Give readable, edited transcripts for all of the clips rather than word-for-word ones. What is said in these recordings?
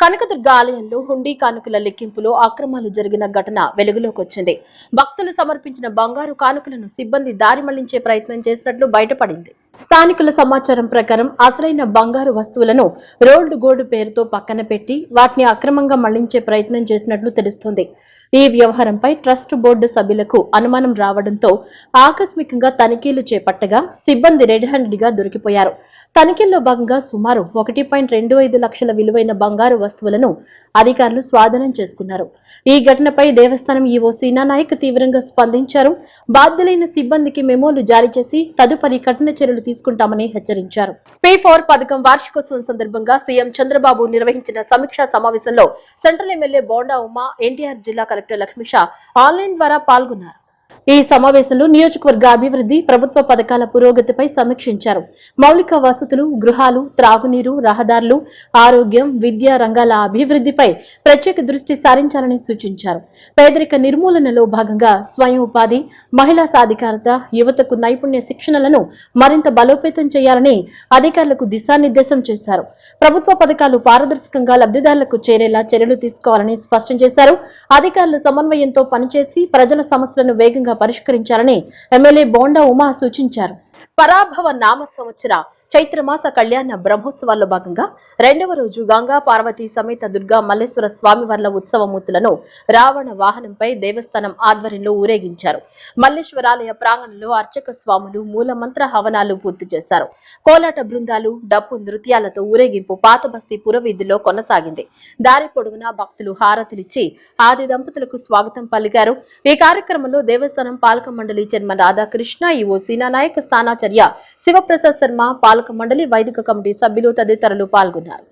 కనకదుర్గ ఆలయంలో హుండీ కానుకల లెక్కింపులో అక్రమాలు జరిగిన ఘటన వెలుగులోకి వచ్చింది. భక్తులు సమర్పించిన బంగారు కానుకలను సిబ్బంది దారి మళ్లించే ప్రయత్నం చేసినట్లు బయటపడింది. స్థానికుల సమాచారం ప్రకారం అసలైన బంగారు వస్తువులను రోల్డ్ గోల్డ్ పేరుతో పక్కన పెట్టి వాటిని అక్రమంగా మళ్లించే ప్రయత్నం చేసినట్లు తెలుస్తోంది. ఈ వ్యవహారంపై ట్రస్ట్ బోర్డు సభ్యులకు అనుమానం రావడంతో ఆకస్మికంగా తనిఖీలు చేపట్టగా సిబ్బంది రెడ్ హ్యాండెడ్ గా దొరికిపోయారు. తనిఖీల్లో భాగంగా సుమారు 1.25 లక్షల విలువైన బంగారు వస్తువులను అధికారులు స్వాధీనం చేసుకున్నారు. ఈ ఘటనపై దేవస్థానం ఈవో సీనా నాయక్ తీవ్రంగా స్పందించారు. బాధ్యులైన సిబ్బందికి మెమోలు జారీ చేసి తదుపరి కఠిన చర్యలు తీసుకుంటామని హెచ్చరించారు. P4 పథకం వార్షికోత్సవం సందర్భంగా సీఎం చంద్రబాబు నిర్వహించిన సమీక్షా సమావేశంలో సెంట్రల్ ఎమ్మెల్యే బోండా ఉమా, ఎన్టీఆర్ జిల్లా కలెక్టర్ లక్ష్మీషా ఆన్లైన్ ద్వారా పాల్గొన్నారు. ఈ సమావేశంలో నియోజకవర్గ అభివృద్ధి, ప్రభుత్వ పథకాల పురోగతిపై సమీక్షించారు. మౌలిక వసతులు, గృహాలు, త్రాగునీరు, రహదారులు, ఆరోగ్యం, విద్యా రంగాల అభివృద్ధిపై ప్రత్యేక దృష్టి సారించాలని సూచించారు. పేదరిక నిర్మూలనలో భాగంగా స్వయం ఉపాధి, మహిళా సాధికారత, యువతకు నైపుణ్య శిక్షణలను మరింత బలోపేతం చేయాలని అధికారులకు దిశానిర్దేశం చేశారు. ప్రభుత్వ పథకాలు పారదర్శకంగా లబ్ధిదారులకు చేరేలా చర్యలు తీసుకోవాలని స్పష్టం చేశారు. అధికారులు సమన్వయంతో పనిచేసి ప్రజల సమస్యలను వేగంగా పరిష్కరించాలని ఎమ్మెల్యే బోండా ఉమా సూచించారు. పరాభవ నామ సంవత్సర చైత్రమాస కళ్యాణ బ్రహ్మోత్సవాల్లో భాగంగా 2వ రోజు గంగా పార్వతి సమేత దుర్గా మల్లేశ్వర స్వామివార్ల ఉత్సవమూర్తులను రావణ వాహనంపై దేవస్థానం ఆధ్వర్యంలో ఊరేగించారు. మల్లేశ్వరాలయ ప్రాంగణంలో అర్చక స్వాములు మూల మంత్ర హవనాలు పూర్తి చేశారు. కోలాట బృందాలు, డప్పు నృత్యాలతో ఊరేగింపు పాతబస్తీ పురవీధిలో కొనసాగింది. దారి పొడవునా భక్తులు హారతులిచ్చి ఆది దంపతులకు స్వాగతం పలికారు. ఈ కార్యక్రమంలో దేవస్థానం పాలక మండలి చైర్మన్ రాధాకృష్ణ, ఈవో సీనా నాయక్, స్థానాచార్య శివప్రసాద్ శర్మ, పాలక మండలి, వైదిక కమిటీ సభ్యులు తదితరులు పాల్గొన్నారు.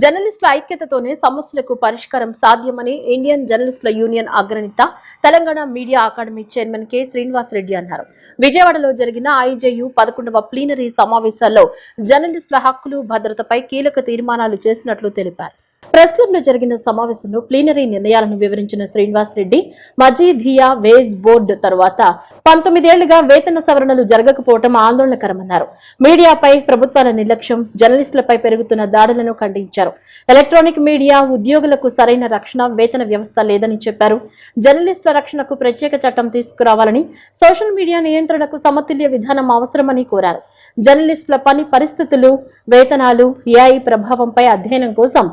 జర్నలిస్టుల ఐక్యతతోనే సమస్యలకు పరిష్కారం సాధ్యమని ఇండియన్ జర్నలిస్టుల యూనియన్ అగ్రనేత, Telangana media academy chairman K Srinivasa Reddy అన్నారు. విజయవాడలో జరిగిన ఐజేయు 11వ ప్లీనరీ సమావేశాల్లో జర్నలిస్టుల హక్కులు, భద్రతపై కీలక తీర్మానాలు చేసినట్లు తెలిపారు. ప్రెస్ క్లబ్ లో జరిగిన సమావేశంలో ప్లీనరీ నిర్ణయాలను వివరించిన శ్రీనివాస్ రెడ్డి, మజీదియా వేజ్ బోర్డు తర్వాత 19 ఏళ్లుగా వేతన సవరణలు జరగకపోవడం ఆందోళనకరమన్నారు. మీడియాపై ప్రభుత్వాల నిర్లక్ష్యం, జర్నలిస్టులపై పెరుగుతున్న దాడులను ఖండించారు. ఎలక్ట్రానిక్ మీడియా ఉద్యోగులకు సరైన రక్షణ, వేతన వ్యవస్థ లేదని చెప్పారు. జర్నలిస్టుల రక్షణకు ప్రత్యేక చట్టం తీసుకురావాలని, సోషల్ మీడియా నియంత్రణకు సమతుల్య విధానం అవసరమని కోరారు. జర్నలిస్టుల పని పరిస్థితులు, వేతనాలు, ఏఐ ప్రభావంపై అధ్యయనం కోసం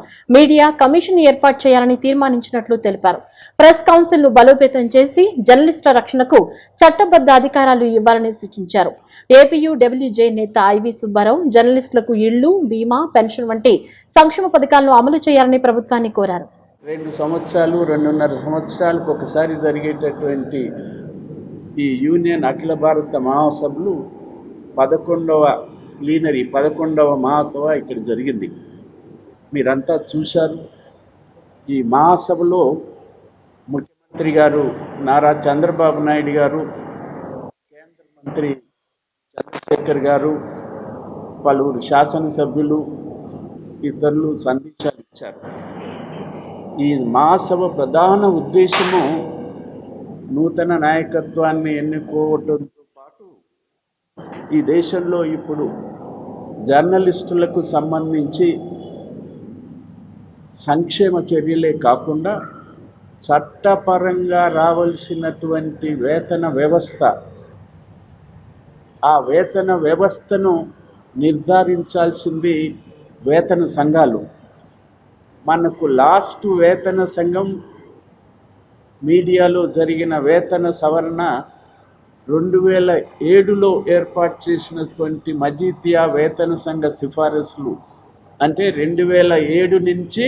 మీడియా కమిషన్ ఏర్పాటు చేయాలని తీర్మానించినట్లు తెలిపారు. ప్రెస్ కౌన్సిల్ ను బలోపేతం చేసి జర్నలిస్టుల రక్షణకు చట్టబద్ధ అధికారాలు ఇవ్వాలని సూచించారు. ఏపీయూడబ్ల్యూజే నేత ఐవి సుబ్బారావు జర్నలిస్టులకు ఇళ్లు, బీమా, పెన్షన్ వంటి సంక్షేమ పథకాలను అమలు చేయాలని ప్రభుత్వాన్ని కోరారు. 2 సంవత్సరాలు 2.5 సంవత్సరాలకు ఒకసారి జరిగేటటువంటి ఈ యూనియన్ అఖిల భారత మహాసభలు 11వ మహాసభ ఇక్కడ జరిగింది. మీరంతా చూశారు. ఈ మహాసభలో ముఖ్యమంత్రి గారు నారా చంద్రబాబు నాయుడు గారు, కేంద్ర మంత్రి చంద్రశేఖర్ గారు, పలువురు శాసనసభ్యులు, ఇతరులు సందేశాలు ఇచ్చారు. ఈ మహాసభ ప్రధాన ఉద్దేశము నూతన నాయకత్వాన్ని ఎన్నుకోవడంతో పాటు ఈ దేశంలో ఇప్పుడు జర్నలిస్టులకు సంబంధించి సంక్షేమ చర్యలే కాకుండా చట్టపరంగా రావాల్సినటువంటి వేతన వ్యవస్థ, ఆ వేతన వ్యవస్థను నిర్ధారించాల్సింది వేతన సంఘాలు. మనకు లాస్ట్ వేతన సంఘం మీడియాలో జరిగిన వేతన సవరణ 2007లో ఏర్పాటు చేసినటువంటి మజీతియా వేతన సంఘ సిఫారసులు, అంటే 2007 నుంచి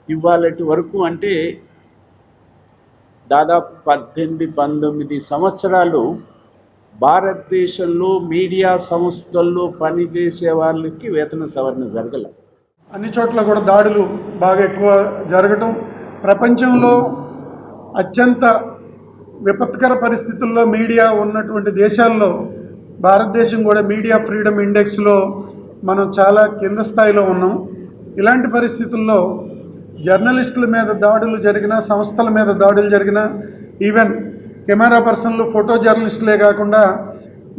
ఇవాళటి వరకు, అంటే దాదాపు 18-19 సంవత్సరాలు భారతదేశంలో మీడియా సంస్థల్లో పనిచేసే వాళ్ళకి వేతన సవరణ జరగల. అన్ని చోట్ల కూడా దాడులు బాగా ఎక్కువ జరగటం, ప్రపంచంలో అత్యంత విపత్కర పరిస్థితుల్లో మీడియా ఉన్నటువంటి దేశాల్లో భారతదేశం కూడా మీడియా ఫ్రీడమ్ ఇండెక్స్లో మనం చాలా కింద స్థాయిలో ఉన్నాం. ఇలాంటి పరిస్థితుల్లో జర్నలిస్టుల మీద దాడులు జరిగినా, సంస్థల మీద దాడులు జరిగినా, ఈవెన్ కెమెరా పర్సన్లు, ఫోటో జర్నలిస్టులే కాకుండా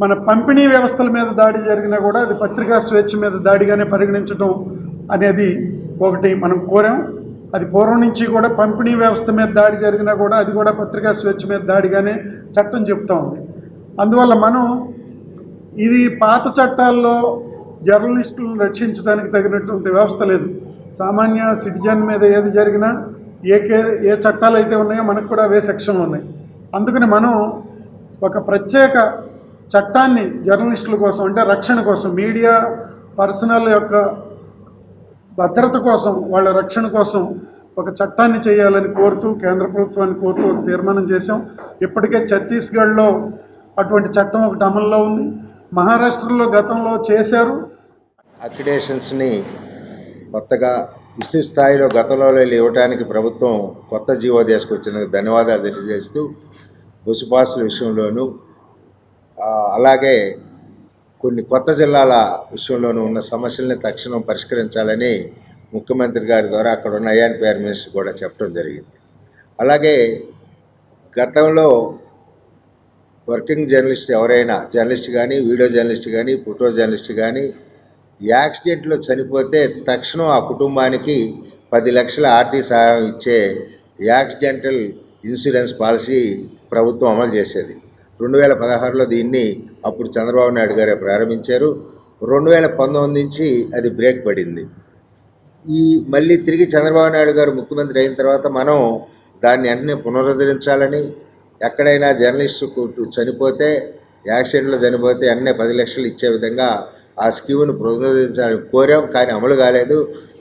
మన పంపిణీ వ్యవస్థల మీద దాడి జరిగినా కూడా అది పత్రికా స్వేచ్ఛ మీద దాడిగానే పరిగణించడం అనేది ఒకటి మనం కోరాం. అది పూర్వం నుంచి కూడా పంపిణీ వ్యవస్థ మీద దాడి జరిగినా కూడా అది కూడా పత్రికా స్వేచ్ఛ మీద దాడిగానే చట్టం చెప్తా ఉంది. అందువల్ల మనం ఇది పాత చట్టాల్లో జర్నలిస్టులను రక్షించడానికి తగినటువంటి వ్యవస్థ లేదు. సామాన్య సిటిజన్ మీద ఏది జరిగినా ఏ చట్టాలు అయితే ఉన్నాయో మనకు కూడా అవే సెక్షన్లు ఉన్నాయి. అందుకని మనం ఒక ప్రత్యేక చట్టాన్ని జర్నలిస్టుల కోసం, అంటే రక్షణ కోసం, మీడియా పర్సనల్ యొక్క భద్రత కోసం, వాళ్ళ రక్షణ కోసం ఒక చట్టాన్ని చేయాలని కోరుతూ, కేంద్ర ప్రభుత్వాన్ని కోరుతూ ఒక తీర్మానం చేశాం. ఇప్పటికే ఛత్తీస్గఢ్లో అటువంటి చట్టం ఒకటి అమల్లో ఉంది. మహారాష్ట్రలో గతంలో చేశారు. అక్రిడేషన్స్ని కొత్తగా విస్తృత స్థాయిలో గతంలో ఇవ్వడానికి ప్రభుత్వం కొత్త జీవో తీసుకొచ్చినందుకు ధన్యవాదాలు తెలియజేస్తూ, బస్సు విషయంలోనూ అలాగే కొన్ని కొత్త జిల్లాల విషయంలోనూ ఉన్న సమస్యల్ని తక్షణం పరిష్కరించాలని ముఖ్యమంత్రి గారి ద్వారా అక్కడ ఉన్న ఐఎన్పిఆర్ మినిస్టర్ కూడా చెప్పడం జరిగింది. అలాగే గతంలో వర్కింగ్ జర్నలిస్ట్ ఎవరైనా, జర్నలిస్ట్ కానీ, వీడియో జర్నలిస్ట్ కానీ, ఫోటో జర్నలిస్ట్ కానీ యాక్సిడెంట్లో చనిపోతే తక్షణం ఆ కుటుంబానికి 10 లక్షల ఆర్థిక సహాయం ఇచ్చే యాక్సిడెంటల్ ఇన్సూరెన్స్ పాలసీ ప్రభుత్వం అమలు చేసేది. 2016లో దీన్ని అప్పుడు చంద్రబాబు నాయుడు గారే ప్రారంభించారు. 2019 నుంచి అది బ్రేక్ పడింది. మళ్ళీ తిరిగి చంద్రబాబు నాయుడు గారు ముఖ్యమంత్రి అయిన తర్వాత మనం దాన్ని వెంటనే పునరుద్ధరించాలని, ఎక్కడైనా జర్నలిస్టు చనిపోతే, యాక్సిడెంట్లో చనిపోతే వెంటనే 10 లక్షలు ఇచ్చే విధంగా ఆ స్కీమ్ను పునరుద్ధరించాలని కోరాం. కానీ అమలు కాలేదు.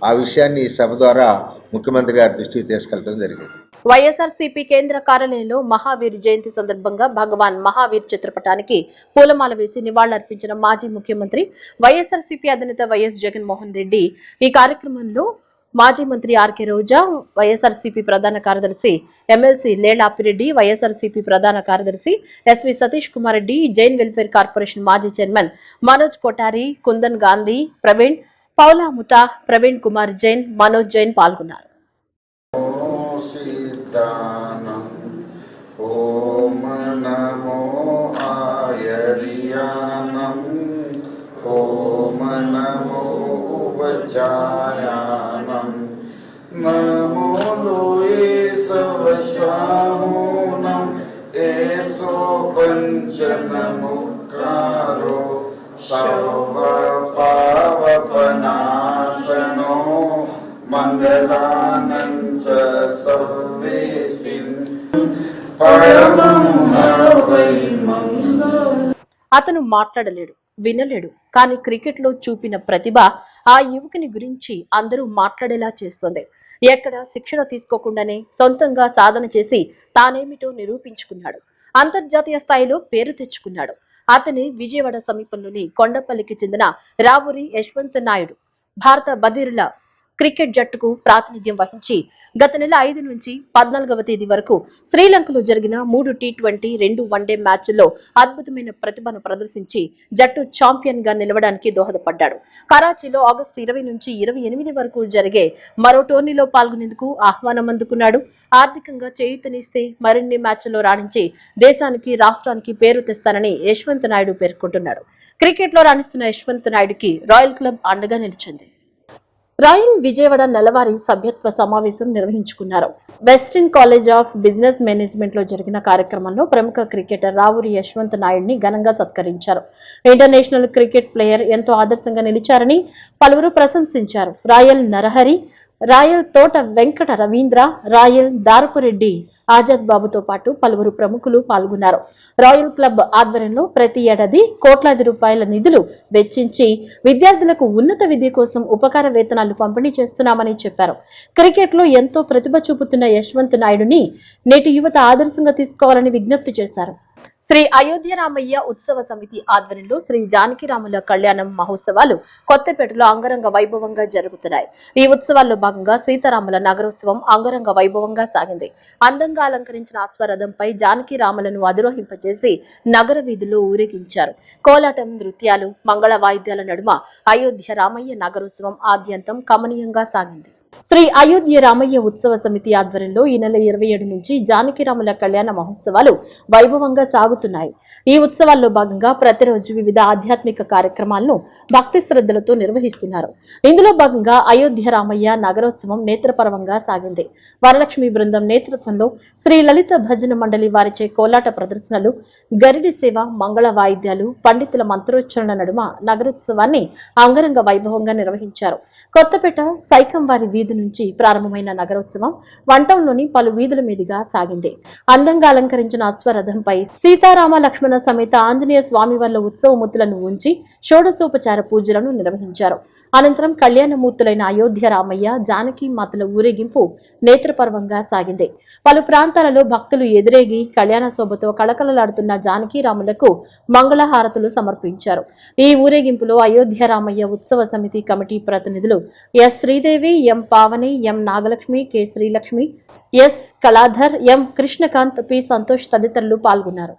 ఆ విషయాన్ని ఈ సభ ద్వారా ముఖ్యమంత్రి గారి దృష్టికి తీసుకెళ్లడం జరిగింది. వైఎస్ఆర్సీపీ కేంద్ర కార్యాలయంలో మహావీర్ జయంతి సందర్భంగా భగవాన్ మహావీర్ చిత్రపటానికి పూలమాల వేసి నివాళులర్పించిన మాజీ ముఖ్యమంత్రి వైఎస్ఆర్సీపీ అధినేత వైఎస్ జగన్మోహన్ రెడ్డి. ఈ కార్యక్రమంలో మాజీ మంత్రి ఆర్కే రోజా, వైఎస్ఆర్సీపీ ప్రధాన కార్యదర్శి ఎమ్మెల్సీ లేళ్లాపిరెడ్డి, వైఎస్ఆర్సీపీ ప్రధాన కార్యదర్శి S V Satish Kumar Reddy, Jain welfare corporation మాజీ చైర్మన్ మనోజ్ కొఠారి, కుందన్ గాంధీ, ప్రవీణ్ పౌలాముతా, ప్రవీణ్ కుమార్ జైన్, మనోజ్ జైన్ పాల్గొన్నారు. ఓం నమో ఆయర్యానం, ఓం నమో ఉపజాయానం, నమో లోయే సవశామూనం, ఏసో పంచనముకారో సర్వ పావపనాశనో मङ्गलानञ्च सर्वेसिन् परमं वै मङ्गलम्. అతను మాట్లాడలేడు, వినలేడు. కానీ క్రికెట్లో చూపిన ప్రతిభ ఆ యువకుని గురించి అందరూ మాట్లాడేలా చేస్తోంది. ఎక్కడ శిక్షణ తీసుకోకుండానే సొంతంగా సాధన చేసి తానేమిటో నిరూపించుకున్నాడు. అంతర్జాతీయ స్థాయిలో పేరు తెచ్చుకున్నాడు. అతని విజయవాడ సమీపంలోని కొండపల్లికి చెందిన రావూరి యశ్వంత్ నాయుడు భారత బదిరుల క్రికెట్ జట్టుకు ప్రాతినిధ్యం వహించి గత నెల 5 నుంచి 14వ తేదీ వరకు శ్రీలంకలో జరిగిన 3 T20, 2 వన్డే మ్యాచ్ల్లో అద్భుతమైన ప్రతిభను ప్రదర్శించి జట్టు ఛాంపియన్ గా నిలవడానికి దోహదపడ్డాడు. కరాచీలో ఆగస్టు 20 నుంచి 28 వరకు జరిగే మరో టోర్నీలో పాల్గొనేందుకు ఆహ్వానం అందుకున్నాడు. ఆర్థికంగా చేయూతనిస్తే మరిన్ని మ్యాచ్ల్లో రాణించి దేశానికి, రాష్ట్రానికి పేరు తెస్తానని యశ్వంత్ నాయుడు పేర్కొంటున్నాడు. క్రికెట్లో రాణిస్తున్న యశ్వంత్ నాయుడుకి రాయల్ క్లబ్ అండగా నిలిచింది. రాయల్ విజయవాడ నెలవారీ సభ్యత్వ సమావేశం నిర్వహించుకున్నారు. Western college of business management లో జరిగిన కార్యక్రమంలో ప్రముఖ క్రికెటర్ రావూరి యశ్వంత్ నాయుడిని ఘనంగా సత్కరించారు. ఇంటర్నేషనల్ క్రికెట్ ప్లేయర్ ఎంతో ఆదర్శంగా నిలిచారని పలువురు ప్రశంసించారు. రాయల్ నరహరి, రాయల్ తోట వెంకట రవీంద్ర, రాయల్ దారపురెడ్డి ఆజాద్ బాబుతో పాటు పలువురు ప్రముఖులు పాల్గొన్నారు. రాయల్ క్లబ్ ఆధ్వర్యంలో ప్రతి ఏడాది కోట్లాది రూపాయల నిధులు వెచ్చించి విద్యార్థులకు ఉన్నత విద్య కోసం ఉపకార వేతనాలు పంపిణీ చేస్తున్నామని చెప్పారు. క్రికెట్లో ఎంతో ప్రతిభ చూపుతున్న యశ్వంత్ నాయుడుని నేటి యువత ఆదర్శంగా తీసుకోవాలని విజ్ఞప్తి చేశారు. శ్రీ అయోధ్య రామయ్య ఉత్సవ సమితి ఆధ్వర్యంలో శ్రీ జానకిరాముల కళ్యాణం మహోత్సవాలు కొత్తపేటలో అంగరంగ వైభవంగా జరుగుతున్నాయి. ఈ ఉత్సవాల్లో భాగంగా సీతారాముల నగరోత్సవం అంగరంగ వైభవంగా సాగింది. అందంగా అలంకరించిన అశ్వరథంపై జానకిరాములను అధిరోహింపజేసి నగర వీధుల్లో ఊరేగించారు. కోలాటం, నృత్యాలు, మంగళ వాయిద్యాల నడుమ అయోధ్య రామయ్య నగరోత్సవం ఆద్యంతం కమనీయంగా సాగింది. శ్రీ అయోధ్య రామయ్య ఉత్సవ సమితి ఆధ్వర్యంలో ఈ నెల 27 నుంచి జానకిరాముల కళ్యాణ మహోత్సవాలు వైభవంగా సాగుతున్నాయి. ఈ ఉత్సవాల్లో భాగంగా ప్రతిరోజు వివిధ ఆధ్యాత్మిక కార్యక్రమాలను భక్తి శ్రద్ధలతో నిర్వహిస్తున్నారు. ఇందులో భాగంగా అయోధ్య రామయ్య నగరోత్సవం నేత్రపర్వంగా సాగింది. వరలక్ష్మి బృందం నేతృత్వంలో శ్రీ లలిత భజన మండలి వారిచే కోలాట ప్రదర్శనలు, గరిడి సేవ, మంగళ వాయిద్యాలు, పండితుల మంత్రోచ్చరణ నడుమ నగరోత్సవాన్ని అంగరంగ వైభవంగా నిర్వహించారు. కొత్తపేట సైకంవారి వీధి నుంచి ప్రారంభమైన నగరోత్సవం వంటంలోని పలు వీధుల మీదుగా సాగింది. అందంగా అలంకరించిన అశ్వరథంపై సీతారామ లక్ష్మణ సమేత ఆంజనేయ స్వామివార్ల ఉత్సవమూర్తులను ఉంచి షోడశోపచార పూజలను నిర్వహించారు. అనంతరం కళ్యాణమూర్తులైన అయోధ్య రామయ్య, జానకి మాతల ఊరేగింపు నేత్రపర్వంగా సాగింది. పలు ప్రాంతాలలో భక్తులు ఎదురేగి కళ్యాణ శోభతో కళకళలాడుతున్న జానకి రాములకు మంగళహారతులు సమర్పించారు. ఈ ఊరేగింపులో అయోధ్య రామయ్య ఉత్సవ సమితి కమిటీ ప్రతినిధులు ఎస్ శ్రీదేవి, ఎం పావని, ఎం నాగలక్ష్మి, కె శ్రీలక్ష్మి, ఎస్ కళాధర్, ఎం కృష్ణకాంత్, పి సంతోష్ తదితరులు పాల్గొన్నారు.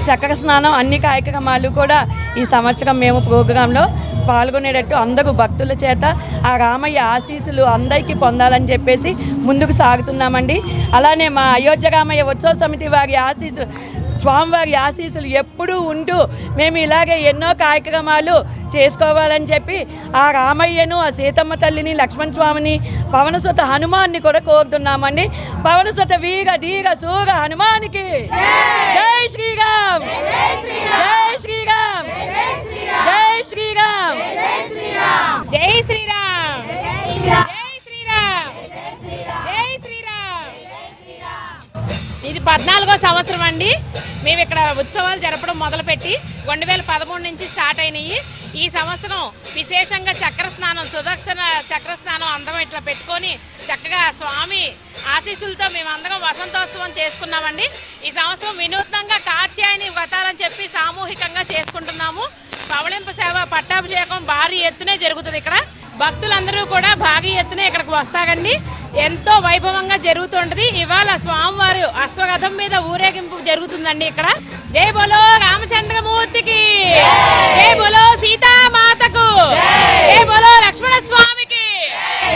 చక్ర స్నానం అన్ని కార్యక్రమాలు కూడా ఈ సంవత్సరం మేము ప్రోగ్రాంలో పాల్గొనేటట్టు అందరూ భక్తుల చేత ఆ రామయ్య ఆశీస్సులు అందరికీ పొందాలని చెప్పేసి ముందుకు సాగుతున్నామండి. అలానే మా అయోధ్య రామయ్య ఉత్సవ సమితి వారి ఆశీస్సులు, స్వామివారి ఆశీస్సులు ఎప్పుడూ ఉంటూ మేము ఇలాగే ఎన్నో కార్యక్రమాలు చేసుకోవాలని చెప్పి ఆ రామయ్యను, ఆ సీతమ్మ తల్లిని, లక్ష్మణ స్వామిని, పవనసుత హనుమాన్ని కూడా కోరుతున్నామండి. పవనసుత వీర ధీర సూర హనుమానికి జై శ్రీరామ్, జై శ్రీరామ్, జై శ్రీరామ్, జై శ్రీరామ్, జై శ్రీరామ్, జై శ్రీరామ్. ఇది 14వ సంవత్సరం అండి. మేము ఇక్కడ ఉత్సవాలు జరపడం మొదలుపెట్టి 2013 నుంచి స్టార్ట్ అయినాయి. ఈ సంవత్సరం విశేషంగా చక్రస్నానం, సుదర్శన చక్రస్నానం అందరం ఇట్లా పెట్టుకొని చక్కగా స్వామి ఆశీస్సులతో మేమందరం వసంతోత్సవం చేసుకున్నామండి. ఈ సంవత్సరం వినూత్నంగా కాత్యాయని వ్రతాలని చెప్పి సామూహికంగా చేసుకుంటున్నాము. పవళింపు సేవ పట్టాభిషేకం భారీ ఎత్తునే జరుగుతుంది. ఇక్కడ భక్తులందరూ కూడా భారీ ఎత్తున ఇక్కడికి వస్తారండి. ఎంతో వైభవంగా జరుగుతుంటది. ఇవాళ స్వామివారు అశ్వరథం మీద ఊరేగింపు జరుగుతుందండి. ఇక్కడ జై బోలో రామచంద్రమూర్తికి, జై బోలో సీతామాతకు, జై బోలో లక్ష్మణ స్వామికి,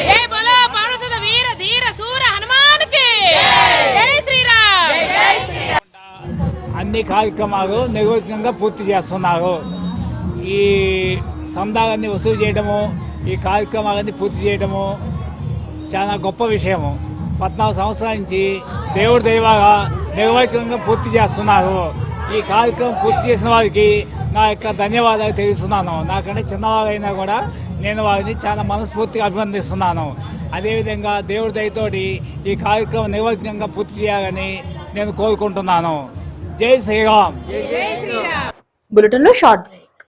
జై బోలో పౌరుషద వీర ధీర సూర హనుమానికి, జై శ్రీరామ్. అన్ని కార్యక్రమాలు నిర్విఘ్నంగా పూర్తి చేస్తున్నారు. ఈ సందాలన్నీ వసూలు చేయడము, ఈ కార్యక్రమాలన్నీ పూర్తి చేయడము చాలా గొప్ప విషయము. 14 సంవత్సరాల నుంచి దేవుడి దైవాగా నిర్విఘ్నంగా పూర్తి చేస్తున్నారు. ఈ కార్యక్రమం పూర్తి చేసిన వారికి నా యొక్క ధన్యవాదాలు తెలుస్తున్నాను. నాకంటే చిన్నవారైనా కూడా నేను వారిని చాలా మనస్ఫూర్తిగా అభినందిస్తున్నాను. అదేవిధంగా దేవుడి దయతోటి ఈ కార్యక్రమం నిర్విఘ్నంగా పూర్తి చేయాలని నేను కోరుకుంటున్నాను. జై శ్రీరామ్. బులెటిన్లో షార్ట్ బ్రేక్.